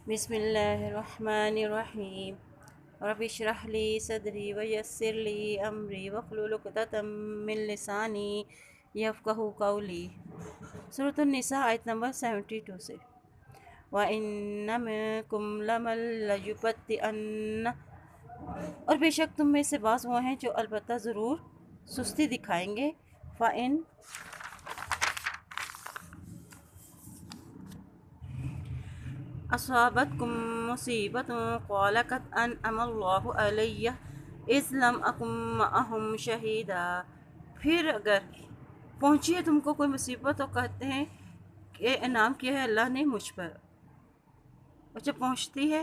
بسم اللہ الرحمن الرحیم رب اشرح لی صدری ویسر لی امری واحلل عقدۃ من لسانی یفقہوا قولی۔ سورۃ النساء آیت نمبر 72 سے وَإِنَّ مِنکم لَمَن لَیُبَطِّئَنَّ، اور بے شک تم میں سے بعض وہ ہیں جو البتہ ضرور سستی دکھائیں گے۔ فَإِن اصابتکم مصیبۃ قال قد انعم اللہ علی اذ لم اکن معہم شہیدا، پھر اگر پہنچی ہے تم کو کوئی مصیبت تو کہتے ہیں کہ انعام کیا ہے اللہ نے مجھ پر، اور جب پہنچتی ہے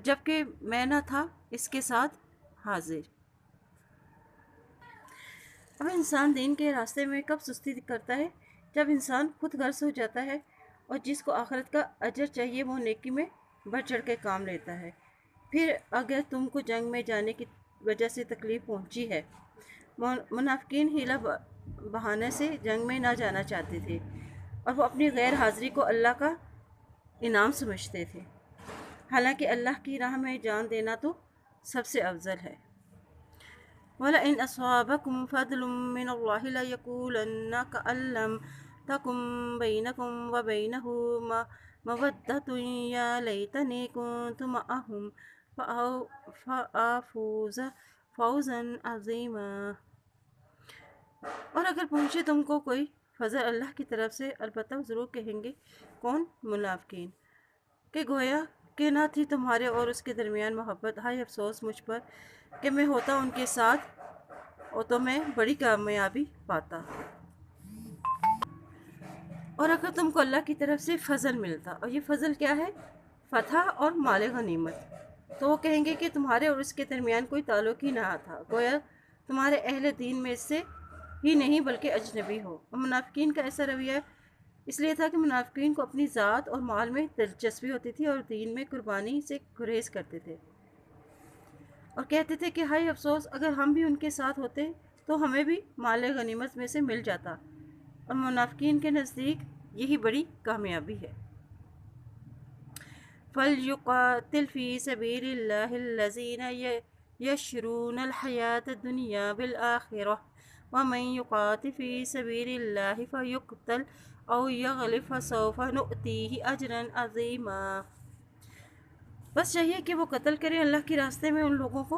جبکہ میں نہ تھا اس کے ساتھ حاضر۔ اب انسان دین کے راستے میں کب سستی کرتا ہے؟ جب انسان خود غرض ہو جاتا ہے اور جس کو آخرت کا اجر چاہیے وہ نیکی میں بڑھ چڑھ کے کام لیتا ہے۔ پھر اگر تم کو جنگ میں جانے کی وجہ سے تکلیف پہنچی ہے، منافقین حیلہ بہانے سے جنگ میں نہ جانا چاہتے تھے اور وہ اپنی غیر حاضری کو اللہ کا انعام سمجھتے تھے، حالانکہ اللہ کی راہ میں جان دینا تو سب سے افضل ہے۔ وَلَئِنْ أَصَابَكُمْ فَضْلٌ مِّنَ اللَّهِ لَيَقُولَنَّ كَأَن لَّمْ تَكُن بَيْنَكُمْ وَبَيْنَهُ مَوَدَّةٌ يَا لَيْتَنِي كُنتُ مَعَهُمْ فَأَفُوزَ فَوْزًا عَظِيمًا۔ اور اگر پہنچے تم کو کوئی فضل اللہ کی طرف سے، البتہ ضرور کہیں گے کون؟ منافقین، کہ گویا کہ نہ تھی تمہارے اور اس کے درمیان محبت، ہائے افسوس مجھ پر کہ میں ہوتا ان کے ساتھ اور تو میں بڑی کامیابی پاتا۔ اور اگر تم کو اللہ کی طرف سے فضل ملتا، اور یہ فضل کیا ہے؟ فتح اور مال غنیمت، تو وہ کہیں گے کہ تمہارے اور اس کے درمیان کوئی تعلق ہی نہ تھا، گویا تمہارے اہل دین میں سے ہی نہیں بلکہ اجنبی ہو۔ اور منافقین کا ایسا رویہ اس لیے تھا کہ منافقین کو اپنی ذات اور مال میں دلچسپی ہوتی تھی اور دین میں قربانی سے گریز کرتے تھے، اور کہتے تھے کہ ہائے افسوس اگر ہم بھی ان کے ساتھ ہوتے تو ہمیں بھی مال غنیمت میں سے مل جاتا، اور منافقین کے نزدیک یہی بڑی کامیابی ہے۔ فَلْيُقَاتِلْ فِي سَبِيلِ اللَّهِ الَّذِينَ يَشْرُونَ الْحَيَاةَ الدُّنْيَا بِالْآخِرَةِ وَمَن يُقَاتِلْ فِي سَبِيلِ اللَّهِ فَيُقْتَلْ أَوْ يَغْلِبْ فَسَوْفَ نُؤْتِيهِ أَجْرًا عَظِيمًا۔ بس چاہیے کہ وہ قتل کریں اللہ کے راستے میں ان لوگوں کو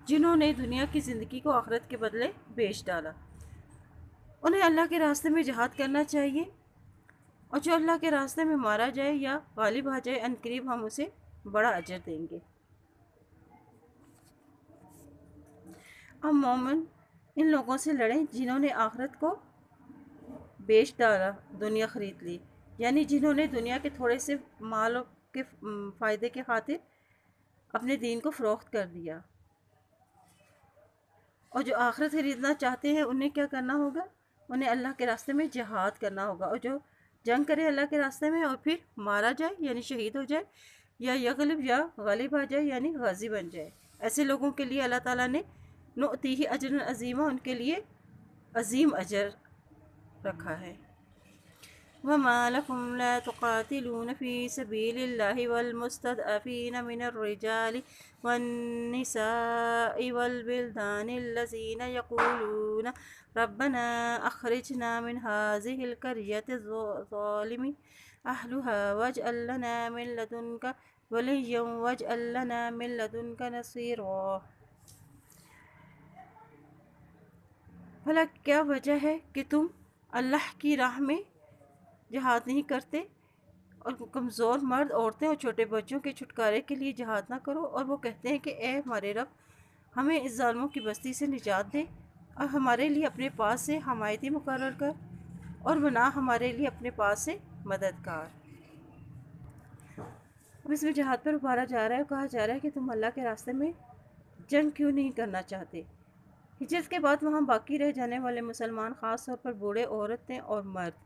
جنہوں نے دنیا کی زندگی کو آخرت کے بدلے بیچ ڈالا۔ انہیں اللہ کے راستے میں جہاد کرنا چاہیے، اور جو اللہ کے راستے میں مارا جائے یا غالب آ جائے عنقریب ہم اسے بڑا اجر دیں گے۔ اب مومن ان لوگوں سے لڑیں جنہوں نے آخرت کو بیچ ڈالا، دنیا خرید لی، یعنی جنہوں نے دنیا کے تھوڑے سے مال کے فائدے کے خاطر اپنے دین کو فروخت کر دیا۔ اور جو آخرت خریدنا چاہتے ہیں انہیں کیا کرنا ہوگا؟ انہیں اللہ کے راستے میں جہاد کرنا ہوگا، اور جو جنگ کرے اللہ کے راستے میں اور پھر مارا جائے یعنی شہید ہو جائے، یا یغلب یا غالب آ جائے یعنی غازی بن جائے، ایسے لوگوں کے لیے اللہ تعالیٰ نے نؤتیہ اجرا عظیما، ان کے لیے عظیم اجر رکھا ہے۔ وَمَا لَكُمْ لَا تُقَاتِلُونَ فِي سَبِيلِ اللَّهِ وَالْمُسْتَضْعَفِينَ مِنَ الرِّجَالِ وَالنِّسَاءِ وَالْوِلْدَانِ الَّذِينَ يَقُولُونَ رَبَّنَا أَخْرِجْنَا مِنْ هَٰذِهِ الْقَرْيَةِ الظَّالِمِ أَهْلُهَا وَاجْعَل لَّنَا مِن لَّدُنكَ وَلِيًّا وَاجْعَل لَّنَا مِن لَّدُنكَ نَصِيرًا۔ بھلا کیا وجہ ہے کہ تم اللہ کی راہ میں جہاد نہیں کرتے، اور کمزور مرد، عورتیں اور چھوٹے بچوں کے چھٹکارے کے لیے جہاد نہ کرو؟ اور وہ کہتے ہیں کہ اے ہمارے رب، ہمیں اس ظالموں کی بستی سے نجات دے اور ہمارے لیے اپنے پاس سے حمایتی مقرر کر، اور بنا ہمارے لیے اپنے پاس سے مددگار۔ اب اس میں جہاد پر ابھارا جا رہا ہے، کہا جا رہا ہے کہ تم اللہ کے راستے میں جنگ کیوں نہیں کرنا چاہتے؟ ہجرت کے بعد وہاں باقی رہ جانے والے مسلمان، خاص طور پر بوڑھے، عورتیں اور مرد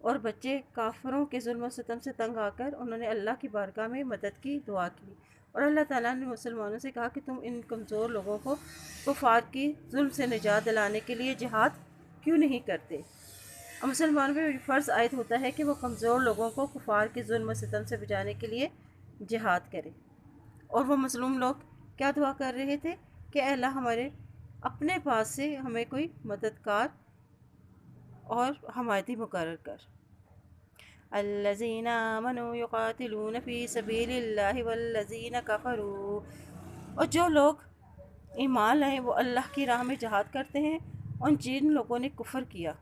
اور بچے، کافروں کے ظلم و ستم سے تنگ آ کر انہوں نے اللہ کی بارگاہ میں مدد کی دعا کی، اور اللہ تعالیٰ نے مسلمانوں سے کہا کہ تم ان کمزور لوگوں کو کفار کی ظلم سے نجات دلانے کے لیے جہاد کیوں نہیں کرتے؟ اور مسلمانوں پہ فرض عائد ہوتا ہے کہ وہ کمزور لوگوں کو کفار کے ظلم و ستم سے بچانے کے لیے جہاد کرے۔ اور وہ مظلوم لوگ کیا دعا کر رہے تھے کہ اے اللہ ہمارے اپنے پاس سے ہمیں کوئی مددگار اور حمایتی مقرر کر۔ الذین آمنوا یقاتلون فی سبیل اللہ والذین کفروا، اور جو لوگ ایمان لائے وہ اللہ کی راہ میں جہاد کرتے ہیں، اور جن لوگوں نے کفر کیا۔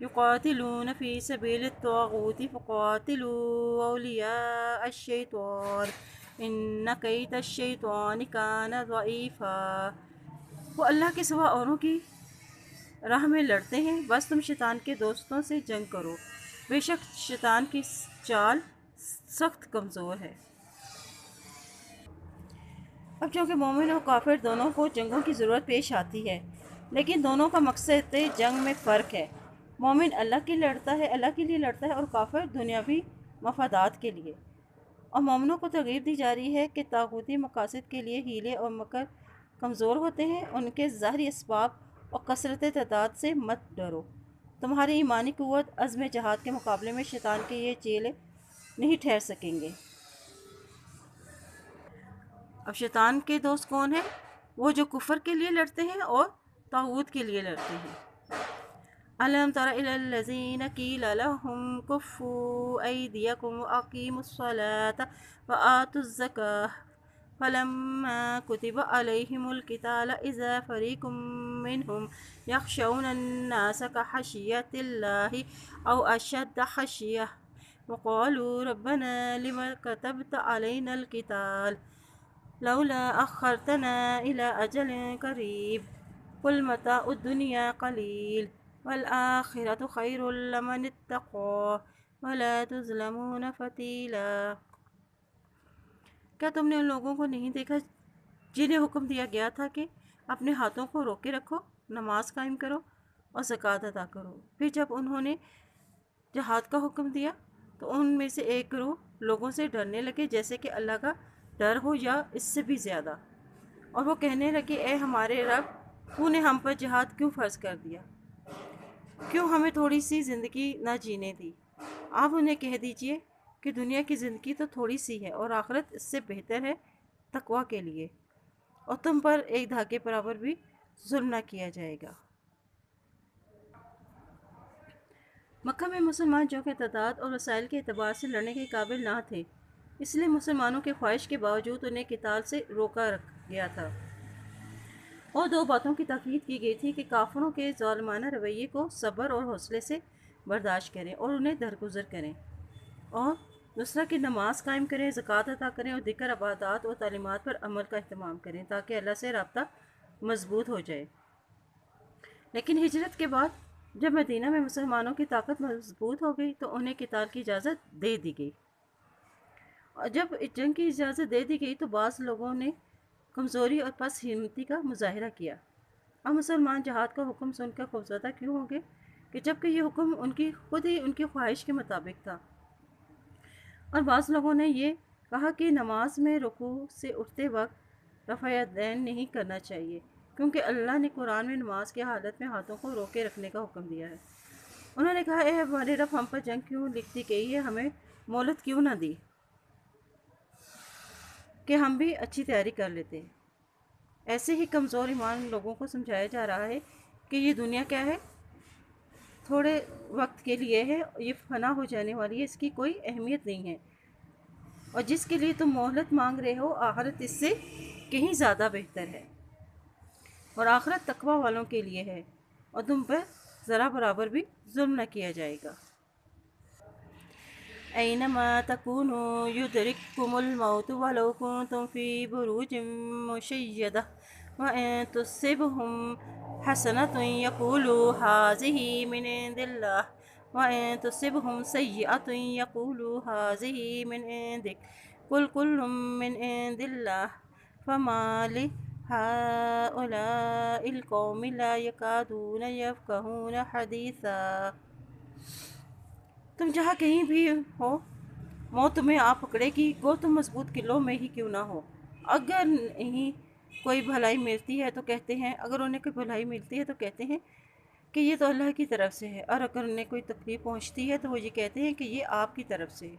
یقاتلون فی سبیل الطاغوت فقاتلوا اولیاء الشیطان ان کید الشیطان کان ضعیفا، وہ اللہ کے سوا اوروں کی راہ میں لڑتے ہیں، بس تم شیطان کے دوستوں سے جنگ کرو، بے شک شیطان کی چال سخت کمزور ہے۔ اب چونکہ مومن اور کافر دونوں کو جنگوں کی ضرورت پیش آتی ہے، لیکن دونوں کا مقصد جنگ میں فرق ہے۔ مومن اللہ کے لیے لڑتا ہے اور کافر دنیاوی مفادات کے لیے۔ اور مومنوں کو ترغیب دی جا رہی ہے کہ طاغوتی مقاصد کے لیے ہیلے اور مکر کمزور ہوتے ہیں، ان کے ظاہری اسباب اور کثرت تعداد سے مت ڈرو، تمہاری ایمانی قوت عزم جہاد کے مقابلے میں شیطان کے یہ چیلے نہیں ٹھہر سکیں گے۔ اب شیطان کے دوست کون ہیں؟ وہ جو کفر کے لیے لڑتے ہیں اور طاغوت کے لیے لڑتے ہیں۔ أَلَمْ تَرَ إِلَى الَّذِينَ قِيلَ لَهُمْ كُفُّوا أَيْدِيَكُمْ وَأَقِيمُوا الصَّلَاةَ وَآتُوا الزَّكَاةَ فَلَمَّا كُتِبَ عَلَيْهِمُ الْقِتَالُ إِذَا فَرِيقٌ مِّنْهُمْ يَخْشَوْنَ النَّاسَ كَخَشْيَةِ اللَّهِ أَوْ أَشَدَّ خَشْيَةً وَقَالُوا رَبَّنَا لِمَ كَتَبْتَ عَلَيْنَا الْقِتَالَ لولا أخرتنا إلى أجل قريب قل متاع الدنيا قليل والآخرة خير لمن اتقى ولا تظلمون فتیلا۔ کیا تم نے ان لوگوں کو نہیں دیکھا جنہیں حکم دیا گیا تھا کہ اپنے ہاتھوں کو روکے رکھو، نماز قائم کرو اور زکوٰۃ ادا کرو؟ پھر جب انہوں نے جہاد کا حکم دیا تو ان میں سے ایک گروہ لوگوں سے ڈرنے لگے جیسے کہ اللہ کا ڈر ہو یا اس سے بھی زیادہ، اور وہ کہنے لگے اے ہمارے رب، تو نے ہم پر جہاد کیوں فرض کر دیا؟ کیوں ہمیں تھوڑی سی زندگی نہ جینے دی؟ آپ انہیں کہہ دیجئے کہ دنیا کی زندگی تو تھوڑی سی ہے اور آخرت اس سے بہتر ہے تقویٰ کے لیے، اور تم پر ایک دھاگے برابر بھی ظلم نہ کیا جائے گا۔ مکہ میں مسلمان جو کہ تعداد اور وسائل کے اعتبار سے لڑنے کے قابل نہ تھے، اس لیے مسلمانوں کے خواہش کے باوجود انہیں قتال سے روکا گیا تھا، اور دو باتوں کی تاکید کی گئی تھی کہ کافروں کے ظالمانہ رویے کو صبر اور حوصلے سے برداشت کریں اور انہیں درگزر کریں، اور دوسرا کہ نماز قائم کریں، زکوٰۃ ادا کریں اور دیگر عبادات اور تعلیمات پر عمل کا اہتمام کریں تاکہ اللہ سے رابطہ مضبوط ہو جائے۔ لیکن ہجرت کے بعد جب مدینہ میں مسلمانوں کی طاقت مضبوط ہو گئی تو انہیں قتال کی اجازت دے دی گئی، اور جب جنگ کی اجازت دے دی گئی تو بعض لوگوں نے کمزوری اور پس ہمتی کا مظاہرہ کیا۔ اب مسلمان جہاد کا حکم سن کر خوفزدہ کیوں ہوں گے کہ جبکہ یہ حکم خود ہی ان کی خواہش کے مطابق تھا؟ اور بعض لوگوں نے یہ کہا کہ نماز میں رکوع سے اٹھتے وقت رفع یدین نہیں کرنا چاہیے، کیونکہ اللہ نے قرآن میں نماز کی حالت میں ہاتھوں کو روکے رکھنے کا حکم دیا ہے۔ انہوں نے کہا اے ہمارے رب، ہم پر جنگ کیوں لکھ دی گئی ہے، ہمیں مہلت کیوں نہ دی کہ ہم بھی اچھی تیاری کر لیتے۔ ایسے ہی کمزور ایمان لوگوں کو سمجھایا جا رہا ہے کہ یہ دنیا کیا ہے، تھوڑے وقت کے لیے ہے، یہ فنا ہو جانے والی ہے، اس کی کوئی اہمیت نہیں ہے، اور جس کے لیے تم مہلت مانگ رہے ہو آخرت اس سے کہیں زیادہ بہتر ہے، اور آخرت تقوی والوں کے لیے ہے، اور تم پر ذرا برابر بھی ظلم نہ کیا جائے گا۔ أينما تكونوا يدرككم الموت ولو كنتم في بروج مشيدة وإن تصبهم حسنة يقولوا هذه من عند الله وإن تصبهم سيئة يقولوا هذه من عندك قل كل من عند الله فما لهؤلاء القوم لا يكادون يفقهون حديثا۔ تم جہاں کہیں بھی ہو، موت تمہیں آ پکڑے گی، گو تم مضبوط قلعوں میں ہی کیوں نہ ہو، اگر نہیں کوئی بھلائی ملتی ہے تو کہتے ہیں اگر انہیں کوئی بھلائی ملتی ہے تو کہتے ہیں کہ یہ تو اللہ کی طرف سے ہے، اور اگر انہیں کوئی تکلیف پہنچتی ہے تو وہ یہ کہتے ہیں کہ یہ آپ کی طرف سے ہے۔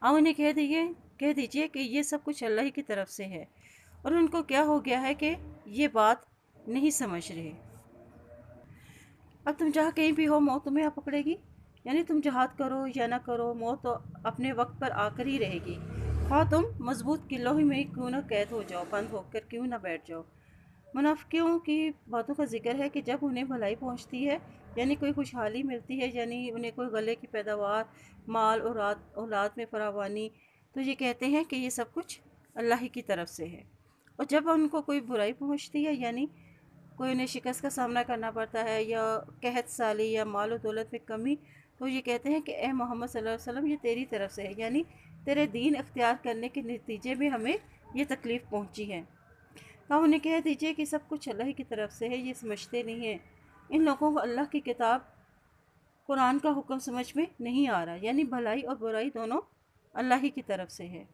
آپ انہیں کہہ دیجئے کہ یہ سب کچھ اللہ ہی کی طرف سے ہے، اور ان کو کیا ہو گیا ہے کہ یہ بات نہیں سمجھ رہے۔ اب تم جہاں کہیں بھی ہو موت تمہیں آ پکڑے گی، یعنی تم جہاد کرو یا نہ کرو موت تو اپنے وقت پر آ کر ہی رہے گی، خواہ تم مضبوط قلعوں میں کیوں نہ قید ہو جاؤ، بند ہو کر کیوں نہ بیٹھ جاؤ۔ منافقوں کی باتوں کا ذکر ہے کہ جب انہیں بھلائی پہنچتی ہے، یعنی کوئی خوشحالی ملتی ہے، یعنی انہیں کوئی غلے کی پیداوار، مال اور اولاد میں فراوانی، تو یہ کہتے ہیں کہ یہ سب کچھ اللہ ہی کی طرف سے ہے۔ اور جب ان کو کوئی برائی پہنچتی ہے، یعنی کوئی انہیں شکست کا سامنا کرنا پڑتا ہے یا قحط سالی یا مال و دولت میں کمی، تو یہ کہتے ہیں کہ اے محمد صلی اللہ علیہ وسلم یہ تیری طرف سے ہے، یعنی تیرے دین اختیار کرنے کے نتیجے میں ہمیں یہ تکلیف پہنچی ہے۔ تو انہیں کہہ دیجئے کہ سب کچھ اللہ کی طرف سے ہے، یہ سمجھتے نہیں ہیں۔ ان لوگوں کو اللہ کی کتاب قرآن کا حکم سمجھ میں نہیں آ رہا، یعنی بھلائی اور برائی دونوں اللہ ہی کی طرف سے ہے۔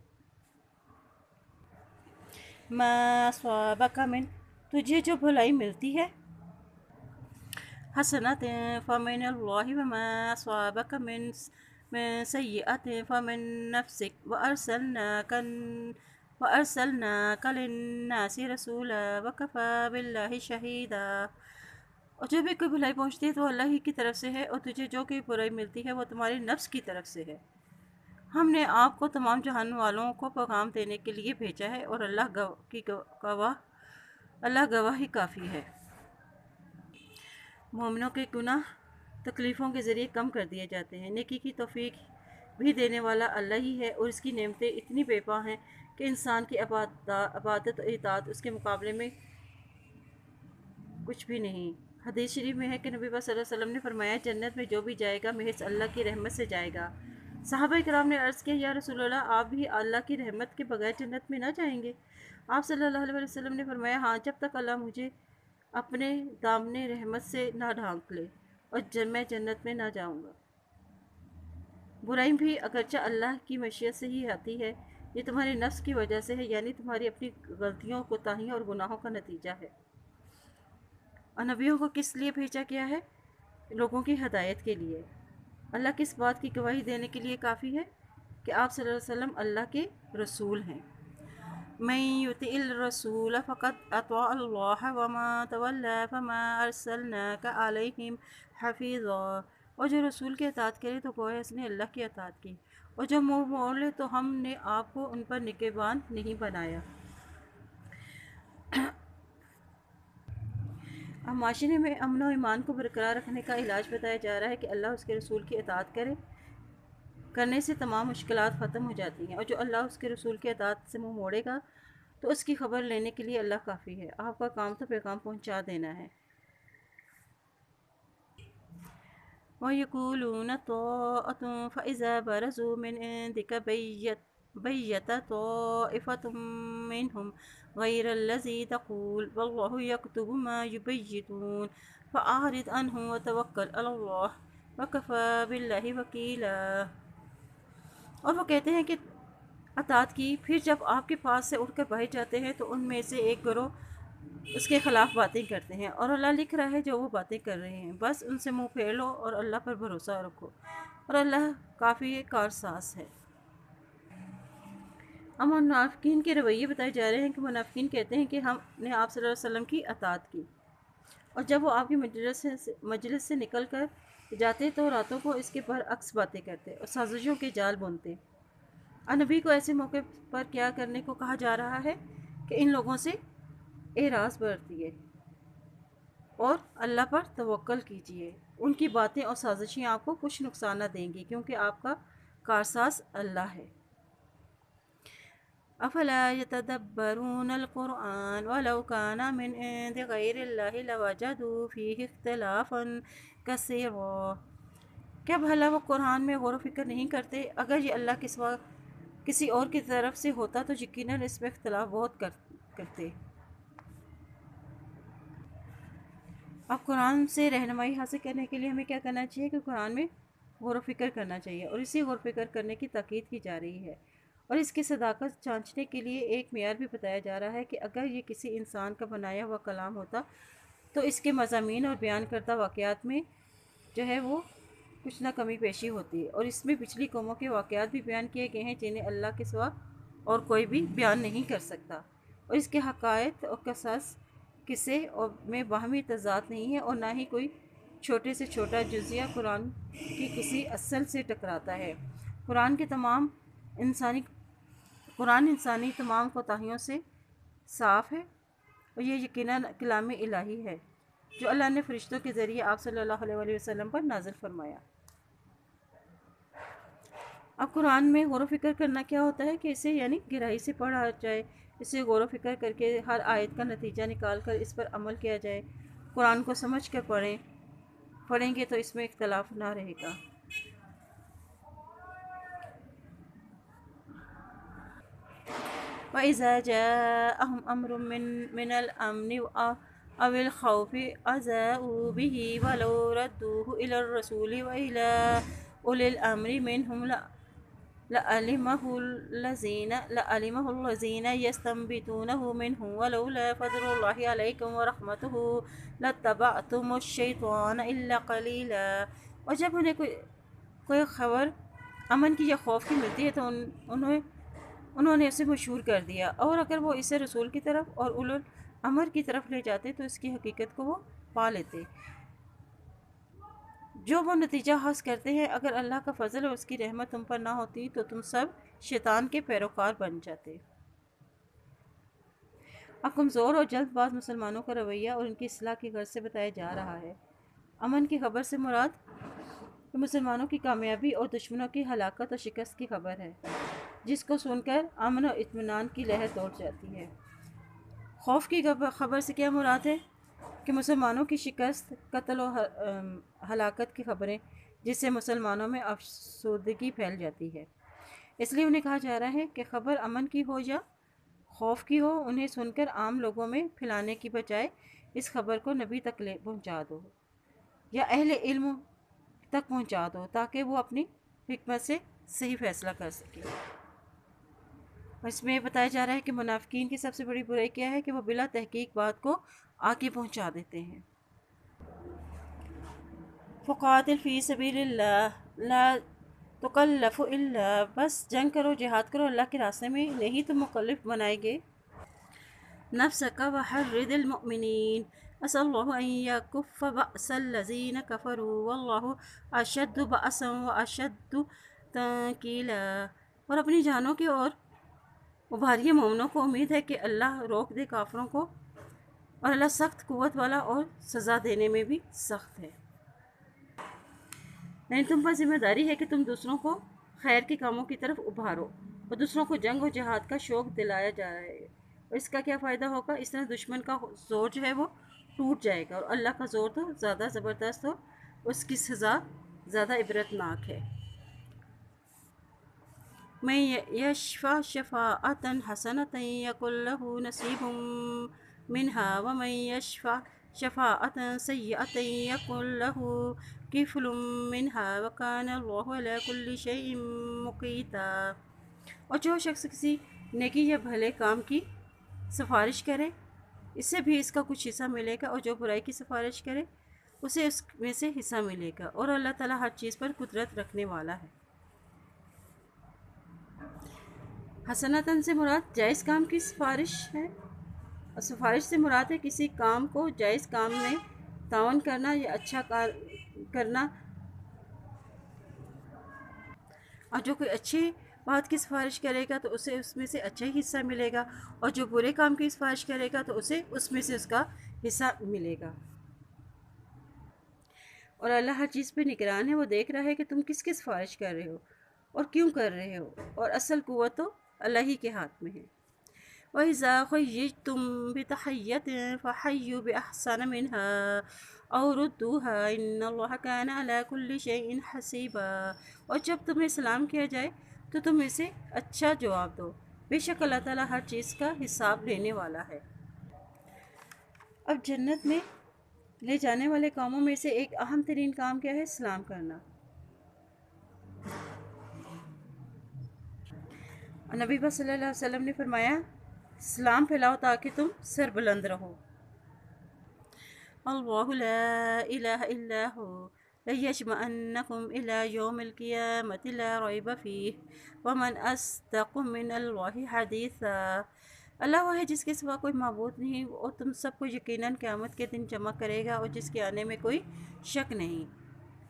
ما اصابک من، تجھے جو بھلائی ملتی ہے، حسنۃ فمن اللہ وما اصابک من سیئۃ فمن نفسک وارسلناک للناس رسولا وکفی باللہ شہیدا۔ اور جو بھی کوئی بھلائی پہنچتی ہے تو اللہ ہی کی طرف سے ہے، اور تجھے جو کوئی برائی ملتی ہے وہ تمہارے نفس کی طرف سے ہے۔ ہم نے آپ کو تمام جہان والوں کو پیغام دینے کے لیے بھیجا ہے، اور اللہ گواہ ہی کافی ہے۔ مومنوں کے گناہ تکلیفوں کے ذریعے کم کر دیے جاتے ہیں، نیکی کی توفیق بھی دینے والا اللہ ہی ہے، اور اس کی نعمتیں اتنی بے پناہ ہیں کہ انسان کی عبادت و اطاعت اس کے مقابلے میں کچھ بھی نہیں۔ حدیث شریف میں ہے کہ نبی پاک صلی اللہ علیہ وسلم نے فرمایا جنت میں جو بھی جائے گا محض اللہ کی رحمت سے جائے گا۔ صحابہ کرام نے عرض کیا یا رسول اللہ آپ بھی اللہ کی رحمت کے بغیر جنت میں نہ جائیں گے؟ آپ صلی اللہ علیہ وسلم نے فرمایا ہاں، جب تک اللہ مجھے اپنے دامن رحمت سے نہ ڈھانک لے اور میں جنت میں نہ جاؤں گا۔ برائی بھی اگرچہ اللہ کی مشیت سے ہی آتی ہے، یہ تمہارے نفس کی وجہ سے ہے، یعنی تمہاری اپنی غلطیوں کوتاہیوں اور گناہوں کا نتیجہ ہے۔ اور نبیوں کو کس لیے بھیجا گیا ہے؟ لوگوں کی ہدایت کے لیے۔ اللہ کس بات کی گواہی دینے کے لیے کافی ہے کہ آپ صلی اللہ علیہ وسلم اللہ کے رسول ہیں۔ من یطع الرسول فقد اطاع اللہ وما تولی فما ارسلناک علیہم حفیظا۔ اور جو رسول کی اطاعت کرے تو گویا اس نے اللہ کی اطاعت کی، اور جو منہ موڑ لے تو ہم نے آپ کو ان پر نگہبان نہیں بنایا۔ اب معاشرے میں امن و ایمان کو برقرار رکھنے کا علاج بتایا جا رہا ہے کہ اللہ اس کے رسول کی اطاعت کرنے سے تمام مشکلات ختم ہو جاتی ہیں، اور جو اللہ اس کے رسول کی اطاعت سے منہ موڑے گا تو اس کی خبر لینے کے لیے اللہ کافی ہے۔ آپ کا کام تو پیغام پہنچا دینا ہے۔ وَيَقُولُونَ طَاعَةٌ فَإِذَا بَرَزُوا مِنْ عِنْدِكَ بَيَّتَ طَائِفَةٌ مِّنْهُمْ غَيْرَ الَّذِي تَقُولُ وَاللَّهُ يَكْتُبُ مَا يُبَيِّتُونَ فَأَعْرِضْ عَنْهُمْ وَتَوَكَّلْ عَلَى اللَّهِ وَكَفَى بِاللَّهِ وَكِيلًا۔ اور وہ کہتے ہیں کہ اطاعت کی، پھر جب آپ کے پاس سے اٹھ کر باہر جاتے ہیں تو ان میں سے ایک گروہ اس کے خلاف باتیں کرتے ہیں، اور اللہ لکھ رہا ہے جو وہ باتیں کر رہے ہیں، بس ان سے منہ پھیر لو اور اللہ پر بھروسہ رکھو، اور اللہ کافی کارساز ہے۔ اب منافقین کے رویے بتائے جا رہے ہیں کہ منافقین کہتے ہیں کہ ہم نے آپ صلی اللہ علیہ وسلم کی اطاعت کی، اور جب وہ آپ کی مجلس سے نکل کر جاتے تو راتوں کو اس کے برعکس باتیں کرتے اور سازشوں کے جال بنتے۔ اور نبی کو ایسے موقع پر کیا کرنے کو کہا جا رہا ہے کہ ان لوگوں سے اعراض برتیے اور اللہ پر توکل کیجیے، ان کی باتیں اور سازشیں آپ کو کچھ نقصان نہ دیں گی کیونکہ آپ کا کارساز اللہ ہے۔ افلا يتدبرون القرآن ولو كان من عند غير الله لوجدوا فيه اختلافا كثيرا۔ کیا بھلا وہ قرآن میں غور و فکر نہیں کرتے؟ اگر یہ اللہ کے سوا کسی اور کی طرف سے ہوتا تو یقیناً اس میں اختلاف بہت کرتے۔ اب قرآن سے رہنمائی حاصل کرنے کے لیے ہمیں کیا کرنا چاہیے کہ قرآن میں غور و فکر کرنا چاہیے، اور اسی غور و فکر کرنے کی تاکید کی جا رہی ہے، اور اس کی صداقت جانچنے کے لیے ایک معیار بھی بتایا جا رہا ہے کہ اگر یہ کسی انسان کا بنایا ہوا کلام ہوتا تو اس کے مضامین اور بیان کردہ واقعات میں جو ہے وہ کچھ نہ کمی پیشی ہوتی ہے، اور اس میں پچھلی قوموں کے واقعات بھی بیان کیے گئے ہیں جنہیں اللہ کے سوا اور کوئی بھی بیان نہیں کر سکتا، اور اس کے حقائق اور قصص قصے اور میں باہمی تضاد نہیں ہے، اور نہ ہی کوئی چھوٹے سے چھوٹا جزیہ قرآن کی کسی اصل سے ٹکراتا ہے۔ قرآن انسانی تمام کوتاہیوں سے صاف ہے، اور یہ یقیناً کلام الہی ہے جو اللہ نے فرشتوں کے ذریعے آپ صلی اللہ علیہ وسلم پر نازل فرمایا۔ اب قرآن میں غور و فکر کرنا کیا ہوتا ہے کہ اسے یعنی گہرائی سے پڑھا جائے، اسے غور و فکر کر کے ہر آیت کا نتیجہ نکال کر اس پر عمل کیا جائے۔ قرآن کو سمجھ کر پڑھیں گے تو اس میں اختلاف نہ رہے گا۔ وَإِذَا جَاءَهُمْ أَمْرٌ مِّنَ الْأَمْنِ أَوِ الْخَوْفِ أَذَاعُوا بِهِ وَلَوْ رَدُّوهُ إِلَى الرَّسُولِ وَإِلَى أُولِي الْأَمْرِ مِنْهُمْ لَعَلِمَهُ الَّذِينَ يَسْتَنبِطُونَهُ مِنْهُمْ وَلَوْلَا فَضْلُ اللَّهِ عَلَيْكُمْ وَرَحْمَتُهُ لَاتَّبَعْتُمُ الشَّيْطَانَ إِلَّا قَلِيلًا۔ اور جب انہیں کوئی خبر امن کی یا خوف کی ملتی ہے تو انہوں نے اسے مشہور کر دیا، اور اگر وہ اسے رسول کی طرف اور اولو الامر کی طرف لے جاتے تو اس کی حقیقت کو وہ پا لیتے۔ جو وہ نتیجہ حاصل کرتے ہیں، اگر اللہ کا فضل اور اس کی رحمت تم پر نہ ہوتی تو تم سب شیطان کے پیروکار بن جاتے۔ اب کمزور اور جلد باز مسلمانوں کا رویہ اور ان کی اصلاح کی غرض سے بتایا جا رہا ہے۔ امن کی خبر سے مراد مسلمانوں کی کامیابی اور دشمنوں کی ہلاکت اور شکست کی خبر ہے، جس کو سن کر امن اور اطمینان کی لہر دوڑ جاتی ہے۔ خوف کی خبر سے کیا مراد ہے کہ مسلمانوں کی شکست، قتل و ہلاکت کی خبریں، جس سے مسلمانوں میں افسردگی پھیل جاتی ہے۔ اس لیے انہیں کہا جا رہا ہے کہ خبر امن کی ہو یا خوف کی ہو، انہیں سن کر عام لوگوں میں پھیلانے کی بجائے اس خبر کو نبی تک پہنچا دو یا اہل علم تک پہنچا دو تاکہ وہ اپنی حکمت سے صحیح فیصلہ کر سکیں۔ اس میں بتایا جا رہا ہے کہ منافقین کی سب سے بڑی برائی کیا ہے کہ وہ بلا تحقیق بات کو آگے پہنچا دیتے ہیں۔ فقاتل فی سبیل اللہ لا تکلف الا، بس جنگ کرو، جہاد کرو اللہ کے راستے میں، نہیں تو مکلف بنائے گئے۔ نفسک وحرد المؤمنین عسى اللہ ان یکف بأس الذین کفروا واللہ اشد بأسا واشد تنکیلا، اور اپنی جانوں کے اور ابھاریے مومنوں کو امید ہے کہ اللہ روک دے کافروں کو، اور اللہ سخت قوت والا اور سزا دینے میں بھی سخت ہے۔ یعنی تم پر ذمہ داری ہے کہ تم دوسروں کو خیر کے کاموں کی طرف ابھارو، اور دوسروں کو جنگ و جہاد کا شوق دلایا جا رہا ہے، اور اس کا کیا فائدہ ہوگا؟ اس طرح دشمن کا زور جو ہے وہ ٹوٹ جائے گا، اور اللہ کا زور تو زیادہ زبردست ہو، اس کی سزا زیادہ عبرتناک ہے۔ من یشفع شفاعة حسنة یکن له نصیب منها ومن یشفع شفاعة سیئة یکن له کفل منها وکان اللہ علی کل شیء مقیتا۔ اور جو شخص کسی نیکی یا بھلے کام کی سفارش کرے اس سے بھی اس کا کچھ حصہ ملے گا، اور جو برائی کی سفارش کرے اسے اس میں سے حصہ ملے گا، اور اللہ تعالیٰ ہر چیز پر قدرت رکھنے والا ہے۔ حسنتاً سے مراد جائز کام کی سفارش ہے، اور سفارش سے مراد ہے کسی کام کو جائز کام میں تعاون کرنا یا اچھا کرنا، اور جو کوئی اچھی بات کی سفارش کرے گا تو اسے اس میں سے اچھا ہی حصہ ملے گا، اور جو برے کام کی سفارش کرے گا تو اسے اس میں سے اس کا حصہ ملے گا۔ اور اللہ ہر چیز پہ نگران ہے، وہ دیکھ رہا ہے کہ تم کس کی سفارش کر رہے ہو اور کیوں کر رہے ہو، اور اصل قوت تو اللہ ہی کے ہاتھ میں ہے۔ وَإِذَا حُيِّيتُم بِتَحِيَّةٍ فَحَيُّوا بِأَحْسَنَ مِنْهَا أَوْ رُدُّوهَا إِنَّ اللَّهَ كَانَ عَلَى كُلِّ شَيْءٍ حَسِيبًا، اور جب تمہیں سلام کیا جائے تو تم اسے اچھا جواب دو، بے شک اللہ تعالیٰ ہر چیز کا حساب لینے والا ہے۔ اب جنت میں لے جانے والے کاموں میں سے ایک اہم ترین کام کیا ہے؟ سلام کرنا۔ نبی صلی اللہ علیہ وسلم نے فرمایا اسلام پھیلاؤ تاکہ تم سر بلند رہو۔ اللہ لا الہ الا ہو لیجمعنکم الی یوم القیامت لا ریب فیہ ومن اصدق من اللہ حدیثا۔ اللہ وہ ہے جس کے سوا کوئی معبود نہیں اور تم سب کو یقیناً قیامت کے دن جمع کرے گا اور جس کے آنے میں کوئی شک نہیں،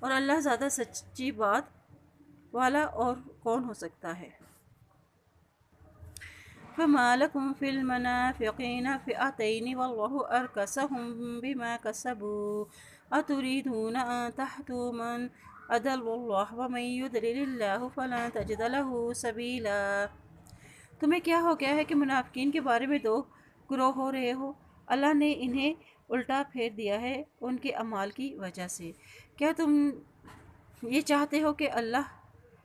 اور اللہ زیادہ سچی بات والا اور کون ہو سکتا ہے۔ فما لكم في المنافقين فئتين والله أركسهم بما كسبوا أتريدون أن تهدوا من أضل الله ومن يضلل الله فلن تجد له سبيلا۔ تمہیں کیا ہو گیا ہے کہ منافقین کے بارے میں دو گروہ ہو رہے ہو؟ اللہ نے انہیں الٹا پھیر دیا ہے ان کے اعمال کی وجہ سے۔ کیا تم یہ چاہتے ہو کہ اللہ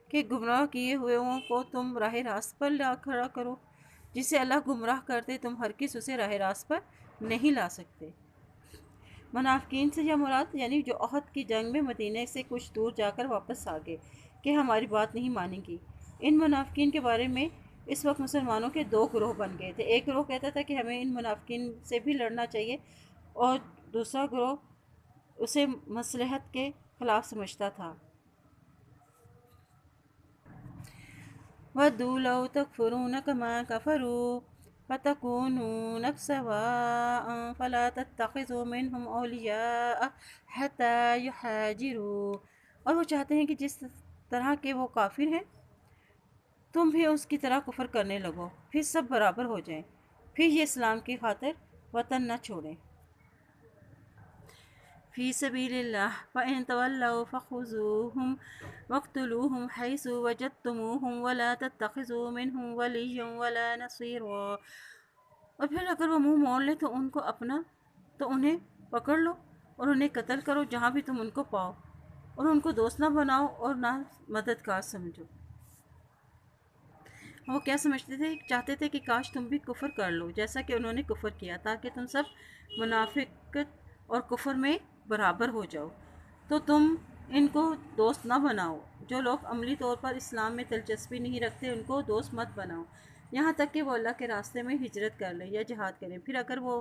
کے گمراہ کیے ہوئے کو تم راہ راست پر لا کھڑا کرو؟ جسے اللہ گمراہ کرتے تم ہرگز اسے راہ راست پر نہیں لا سکتے۔ منافقین سے یہ مراد یعنی جو احد کی جنگ میں مدینہ سے کچھ دور جا کر واپس آ گئے کہ ہماری بات نہیں مانیں گی۔ ان منافقین کے بارے میں اس وقت مسلمانوں کے دو گروہ بن گئے تھے۔ ایک گروہ کہتا تھا کہ ہمیں ان منافقین سے بھی لڑنا چاہیے، اور دوسرا گروہ اسے مصلحت کے خلاف سمجھتا تھا۔ وَدُّوا لَوْ تَكْفُرُونَ كَمَا كَفَرُوا فَتَكُونُونَ سَوَاءً فَلَا تَتَّخِذُوا مِنْهُمْ أَوْلِيَاءَ حَتَّى يُهَاجِرُوا۔ اور وہ چاہتے ہیں کہ جس طرح کے وہ کافر ہیں تم بھی اس کی طرح کفر کرنے لگو، پھر سب برابر ہو جائیں، پھر یہ اسلام کی خاطر وطن نہ چھوڑیں۔ فی سبیل اللہ فإن تولوا فخذوهم واقتلوهم حيث وجدتموهم ولا تتخذوا منهم وليا ولا نصيرا۔ اور پھر اگر وہ منہ موڑ لیں تو ان کو اپنا تو انہیں پکڑ لو اور انہیں قتل کرو جہاں بھی تم ان کو پاؤ، اور ان کو دوست نہ بناؤ اور نہ مددگار سمجھو۔ وہ کیا سمجھتے تھے؟ چاہتے تھے کہ کاش تم بھی کفر کر لو جیسا کہ انہوں نے کفر کیا، تاکہ تم سب منافقت اور کفر میں برابر ہو جاؤ۔ تو تم ان کو دوست نہ بناؤ۔ جو لوگ عملی طور پر اسلام میں دلچسپی نہیں رکھتے ان کو دوست مت بناؤ، یہاں تک کہ وہ اللہ کے راستے میں ہجرت کر لیں یا جہاد کریں۔ پھر اگر وہ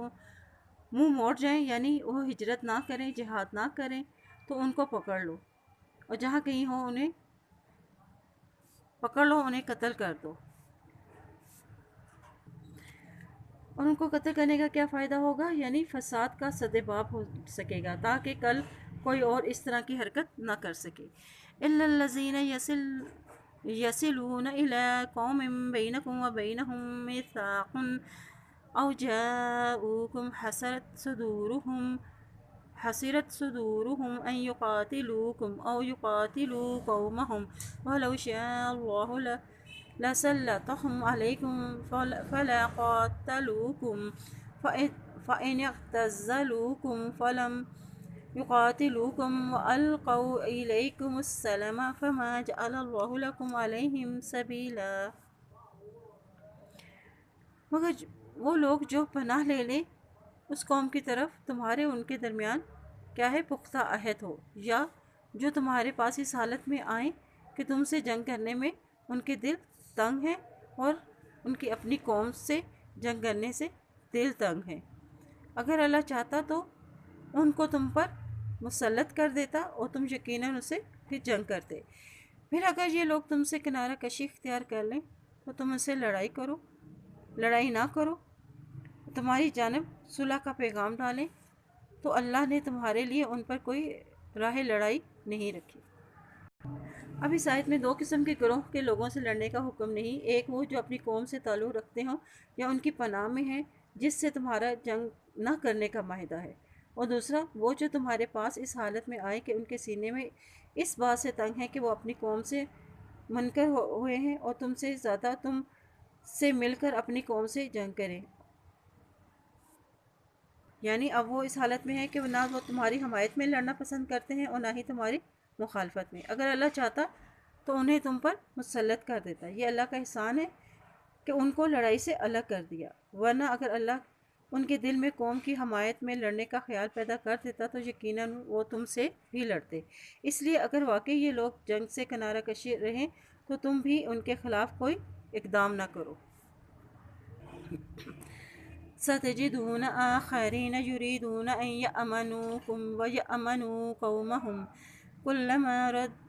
منہ موڑ جائیں یعنی وہ ہجرت نہ کریں، جہاد نہ کریں، تو ان کو پکڑ لو، اور جہاں کہیں ہو انہیں پکڑ لو، انہیں قتل کر دو۔ اور ان کو قتل کرنے کا کیا فائدہ ہوگا؟ یعنی فساد کا سدباب ہو سکے گا، تاکہ کل کوئی اور اس طرح کی حرکت نہ کر سکے۔ إِلَّا الَّذِينَ يَصِلُونَ إِلَىٰ قَوْمٍ بَيْنَكُمْ وَبَيْنَهُم مِّيثَاقٌ أَوْ جَاءُوكُمْ حَصِرَتْ صُدُورُهُمْ أَن يُقَاتِلُوكُمْ أَوْ يُقَاتِلُوا قَوْمَهُمْ وَلَوْ شَاءَ اللَّهُ لَسَلَّطَهُمْ عَلَيْكُمْ فَلَا قَاتَلُوكُمْ فَإِنِ اعْتَزَلُوكُمْ فَلَمْ يُقَاتِلُوكُمْ وَأَلْقَوْا إِلَيْكُمُ السَّلَامَ فَمَا جَعَلَ اللَّهُ لَكُمْ عَلَيْهِمْ سَبِيلًا۔ مگر وہ لوگ جو پناہ لے لیں اس قوم کی طرف تمہارے ان کے درمیان کیا ہے پختہ عہد ہو، یا جو تمہارے پاس اس حالت میں آئیں کہ تم سے جنگ کرنے میں ان کے دل تنگ ہیں اور ان کی اپنی قوم سے جنگ کرنے سے دل تنگ ہیں۔ اگر اللہ چاہتا تو ان کو تم پر مسلط کر دیتا اور تم یقیناً اسے پھر جنگ کرتے۔ پھر اگر یہ لوگ تم سے کنارہ کشی اختیار کر لیں تو تم ان سے لڑائی نہ کرو، تمہاری جانب صلح کا پیغام ڈالیں، تو اللہ نے تمہارے لیے ان پر کوئی راہ لڑائی نہیں رکھی۔ اب اس آیت میں دو قسم کے گروہ کے لوگوں سے لڑنے کا حکم نہیں، ایک وہ جو اپنی قوم سے تعلق رکھتے ہوں یا ان کی پناہ میں ہیں جس سے تمہارا جنگ نہ کرنے کا معاہدہ ہے، اور دوسرا وہ جو تمہارے پاس اس حالت میں آئے کہ ان کے سینے میں اس بات سے تنگ ہے کہ وہ اپنی قوم سے منکر ہوئے ہیں اور تم سے زیادہ تم سے مل کر اپنی قوم سے جنگ کریں۔ یعنی اب وہ اس حالت میں ہے کہ نہ وہ تمہاری حمایت میں لڑنا پسند کرتے ہیں اور نہ ہی تمہاری مخالفت میں۔ اگر اللہ چاہتا تو انہیں تم پر مسلط کر دیتا۔ یہ اللہ کا احسان ہے کہ ان کو لڑائی سے الگ کر دیا، ورنہ اگر اللہ ان کے دل میں قوم کی حمایت میں لڑنے کا خیال پیدا کر دیتا تو یقیناً وہ تم سے بھی لڑتے۔ اس لیے اگر واقعی یہ لوگ جنگ سے کنارہ کشی رہیں تو تم بھی ان کے خلاف کوئی اقدام نہ کرو۔ ستجدون آخرین یریدون ان یأمنوکم ویأمنوا قومهم كلما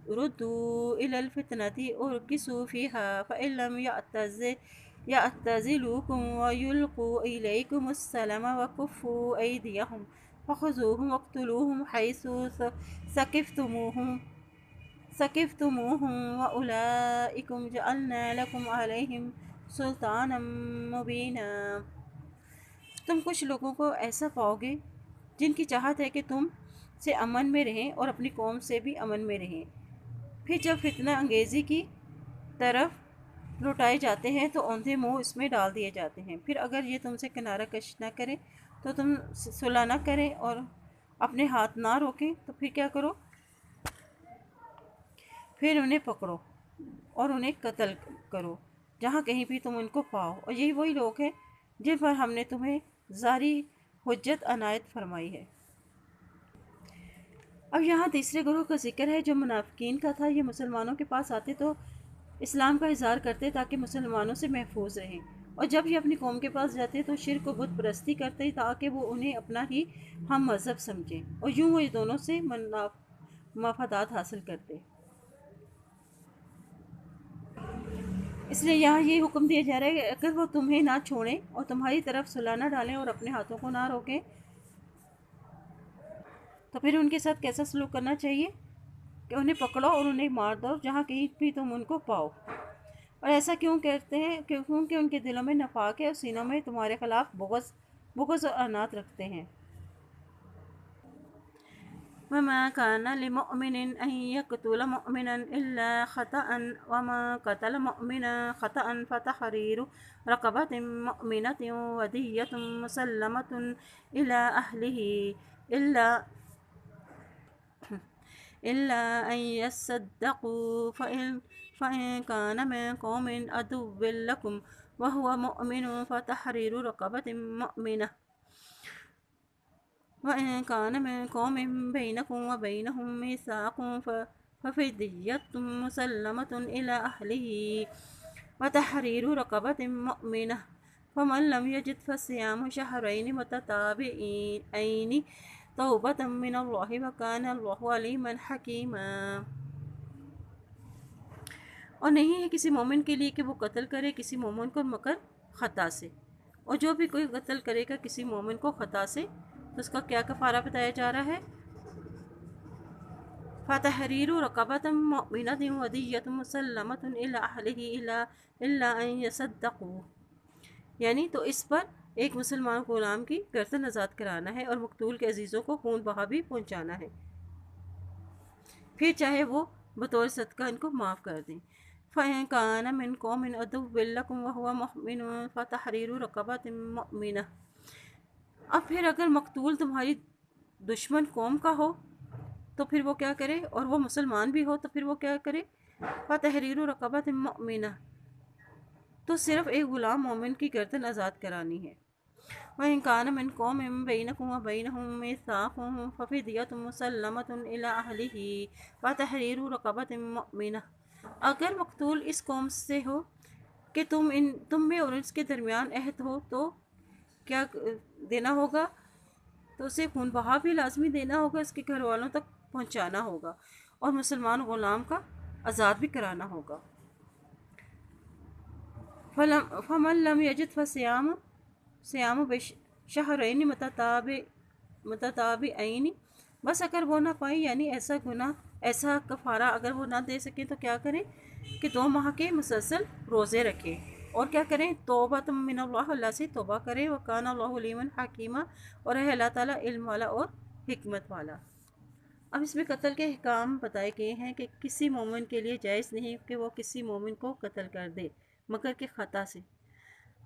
ردوا إلى الفتنة أركسوا فيها فإن لم يعتزلوكم ويلقوا إليكم السلام وكفوا أيديهم فخذوهم واقتلوهم حيث ثقفتموهم وأولئكم جعلنا لكم عليهم سلطانا مبینا۔ تم کچھ لوگوں کو ایسا پاؤ گے جن کی چاہت ہے کہ تم سے امن میں رہیں اور اپنی قوم سے بھی امن میں رہیں، پھر جب فتنہ انگیزی کی طرف لوٹائے جاتے ہیں تو اوندھے منہ اس میں ڈال دیے جاتے ہیں۔ پھر اگر یہ تم سے کنارہ کش نہ کریں تو تم صلح نہ کریں اور اپنے ہاتھ نہ روکیں تو پھر کیا کرو؟ پھر انہیں پکڑو اور انہیں قتل کرو جہاں کہیں بھی تم ان کو پاؤ، اور یہی وہی لوگ ہیں جن پر ہم نے تمہیں ظاہری حجت عنایت فرمائی ہے۔ اب یہاں تیسرے گروہ کا ذکر ہے جو منافقین کا تھا۔ یہ مسلمانوں کے پاس آتے تو اسلام کا اظہار کرتے تاکہ مسلمانوں سے محفوظ رہیں، اور جب یہ اپنی قوم کے پاس جاتے تو شرک و بت پرستی کرتے تاکہ وہ انہیں اپنا ہی ہم مذہب سمجھیں، اور یوں وہ دونوں سے مفادات حاصل کرتے۔ اس لیے یہاں یہ حکم دیا جا رہا ہے کہ اگر وہ تمہیں نہ چھوڑیں اور تمہاری طرف صلح نہ ڈالیں اور اپنے ہاتھوں کو نہ روکیں تو پھر ان کے ساتھ کیسا سلوک کرنا چاہیے کہ انہیں پکڑو اور انہیں مار دو جہاں کہیں بھی تم ان کو پاؤ۔ اور ایسا کیوں کرتے ہیں؟ کیونکہ ان کے دلوں میں نفاق ہے اور سینوں میں تمہارے خلاف بغض اور عناد رکھتے ہیں۔ وما كان لمؤمن أن يقتل مؤمنا إلا خطأ وما قتل مؤمنا خطأ فتحرير رقبة مؤمنة ودية مسلمة إلى أهله إلا أن يصدقوا فإن كان من قوم عدو لكم وهو مؤمن فتحرير رقبة مؤمنة وإن كان من قوم بينكم وبينهم ميثاق ففدية مسلمة إلى أهله وتحرير رقبة مؤمنة فمن لم يجد فصيام شهرين متتابعين توبة من الله وكان الله عليما حكيما۔ اور نہیں ہے کسی مومن کے لیے کہ وہ قتل کرے کسی مومن کو مگر خطا سے، اور جو بھی کوئی قتل کرے گا کسی مومن کو خطا سے تو اس کا کیا کفارہ بتایا جا رہا ہے؟ فَتَحْرِيرُ رَقَبَةٍ مُؤْمِنَةٍ وَدِيَّةٌ مُسَلَّمَةٌ إِلَىٰ أَهْلِهِ إِلَّا أَن يَصَدَّقُوا، یعنی تو اس پر ایک مسلمان غلام کی گردن آزاد کرانا ہے اور مقتول کے عزیزوں کو خون بہا بھی پہنچانا ہے، پھر چاہے وہ بطور صدقہ ان کو معاف کر دیں۔ فَإِن كَانَ مِن قَوْمٍ عَدُوٍّ لَكُمْ وَهُوَ مُؤْمِنٌ فَتَحْرِيرُ رَقَبَةٍ مُؤْمِنَةٍ، اب پھر اگر مقتول تمہاری دشمن قوم کا ہو تو پھر وہ کیا کرے، اور وہ مسلمان بھی ہو تو پھر وہ کیا کرے؟ فَتَحْرِيرُ رَقَبَةٍ مُؤْمِنَةٍ، تو صرف ایک غلام مومن کی گردن آزاد کرانی ہے۔ وَإِن كَانَ مِن قَوْمٍ بَيْنَكُمْ وَبَيْنَهُم مِّيثَاقٌ فَفِدْيَةٌ مُسَلَّمَةٌ إِلَىٰ أَهْلِهِ وَتَحْرِيرُ رَقَبَةٍ مُؤْمِنَةٍ، اگر مقتول اس قوم سے ہو کہ تم میں اور اس کے درمیان عہد ہو تو کیا دینا ہوگا؟ تو اسے خون بہا بھی لازمی دینا ہوگا، اس کے گھر والوں تک پہنچانا ہوگا اور مسلمان غلام کا آزاد بھی کرانا ہوگا۔ فَمَن لَّمْ يَجِدْ فَصِيَامُ شَهْرَيْنِ مُتَتَابِعَيْنِ، بس اگر وہ نہ پائیں یعنی ایسا کفارہ اگر وہ نہ دے سکیں تو کیا کریں کہ 2 ماہ کے مسلسل روزے رکھیں، اور کیا کریں؟ توبۃ من اللہ، اللہ سے توبہ کریں، وکان اللہ علیما حکیما، اور ہے اللہ تعالیٰ علم والا اور حکمت والا۔ اب اس میں قتل کے احکام بتائے گئے ہیں کہ کسی مومن کے لیے جائز نہیں کہ وہ کسی مومن کو قتل کر دے مگر کہ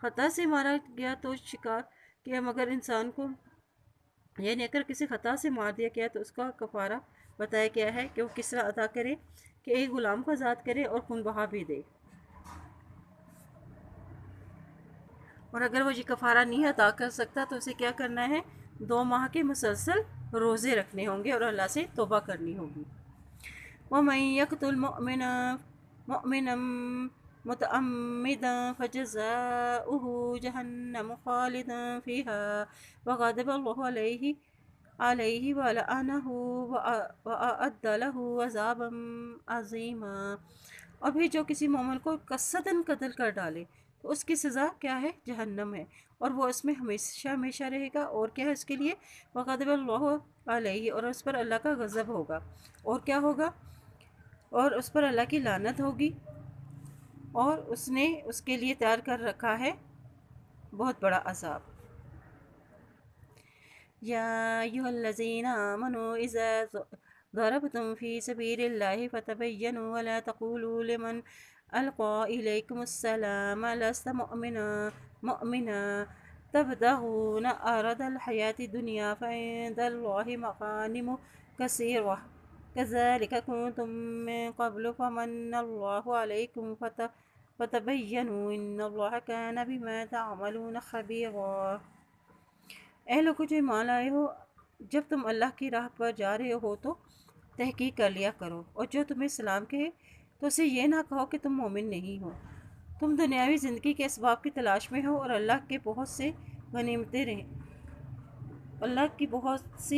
خطا سے مارا گیا تو شکار کیا، مگر انسان کو یعنی اگر کسی خطا سے مار دیا گیا تو اس کا کفارہ بتایا گیا ہے کہ وہ کس طرح ادا کرے کہ ایک غلام کو آزاد کرے اور خون بہا بھی دے، اور اگر وہ یہ کفارہ نہیں ادا کر سکتا تو اسے کیا کرنا ہے؟ 2 ماہ کے مسلسل روزے رکھنے ہوں گے اور اللہ سے توبہ کرنی ہوگی۔ وَمَن يَقْتُلْ مُؤْمِنًا متعمدا فجزاؤه جهنم خالدا فيها وغضب الله عليه ولعنه وأعد له عذابا عظیما۔ اور پھر جو کسی مومن کو قصداً قتل کر ڈالے تو اس کی سزا کیا ہے؟ جہنم ہے، اور وہ اس میں ہمیشہ ہمیشہ رہے گا۔ اور کیا ہے اس کے لیے؟ وغضب اللہ علیہ، اور اس پر اللہ کا غضب ہوگا۔ اور کیا ہوگا؟ اور اس پر اللہ کی لعنت ہوگی، اور اس نے اس کے لیے تیار کر رکھا ہے بہت بڑا عذاب۔ یا ایھا الذین آمنوا اذا ضربتم فی سبیل اللہ فتبینوا ولا تقولوا لمن القى الیکم السلام لست مؤمنا تبتغون عرض الحیاة الدنیا فعند اللہ مغانم کثیرہ كذلك كنتم من قبل فمن الله عليكم فتبينوا إن الله كان بما تعملون خبيرا۔ اے لوگو جو ایمان لائے ہو، جب تم اللہ کی راہ پر جا رہے ہو تو تحقیق کر لیا کرو، اور جو تمہیں سلام کہے تو اسے یہ نہ کہو کہ تم مومن نہیں ہو۔ تم دنیاوی زندگی کے اسباب کی تلاش میں ہو، اور اللہ کی بہت سی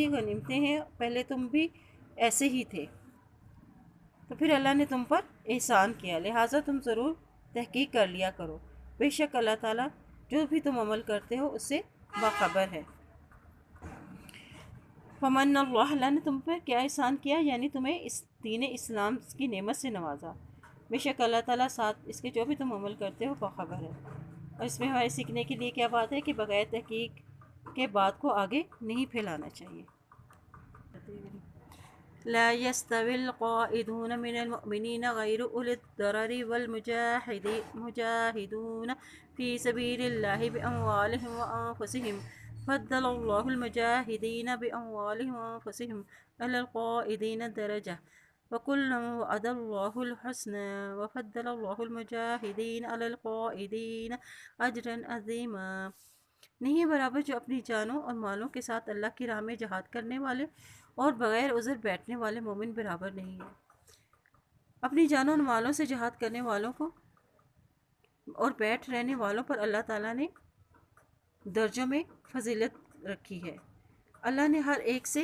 غنیمتیں ہیں، پہلے تم بھی ایسے ہی تھے، تو پھر اللہ نے تم پر احسان کیا، لہٰذا تم ضرور تحقیق کر لیا کرو، بے شک اللہ تعالیٰ جو بھی تم عمل کرتے ہو اس سے باخبر ہے۔ فمن اللہ، اللہ نے تم پر کیا احسان کیا؟ یعنی تمہیں اس دین اسلام کی نعمت سے نوازا، بے شک اللہ تعالیٰ ساتھ اس کے جو بھی تم عمل کرتے ہو باخبر ہے۔ اور اس میں ہمارے سیکھنے کے لیے کیا بات ہے کہ بغیر تحقیق کے بات کو آگے نہیں پھیلانا چاہیے۔ لا يستوي القاعدون من المؤمنين غير أولي الضرر والمجاهدون في سبيل الله بأموالهم وأنفسهم فضل الله المجاهدين بأموالهم وأنفسهم على القاعدين درجة وكلا وعد الله الحسنى وفضل الله المجاهدين على القاعدين أجرا عظيما۔ نہیں برابر جو اپنی جانوں اور مالوں کے ساتھ اللہ کی راہ میں جہاد کرنے والے اور بغیر عذر بیٹھنے والے مومن برابر نہیں ہیں۔ اپنی جانوں اور مالوں سے جہاد کرنے والوں کو اور بیٹھ رہنے والوں پر اللہ تعالیٰ نے درجوں میں فضیلت رکھی ہے۔ اللہ نے ہر ایک سے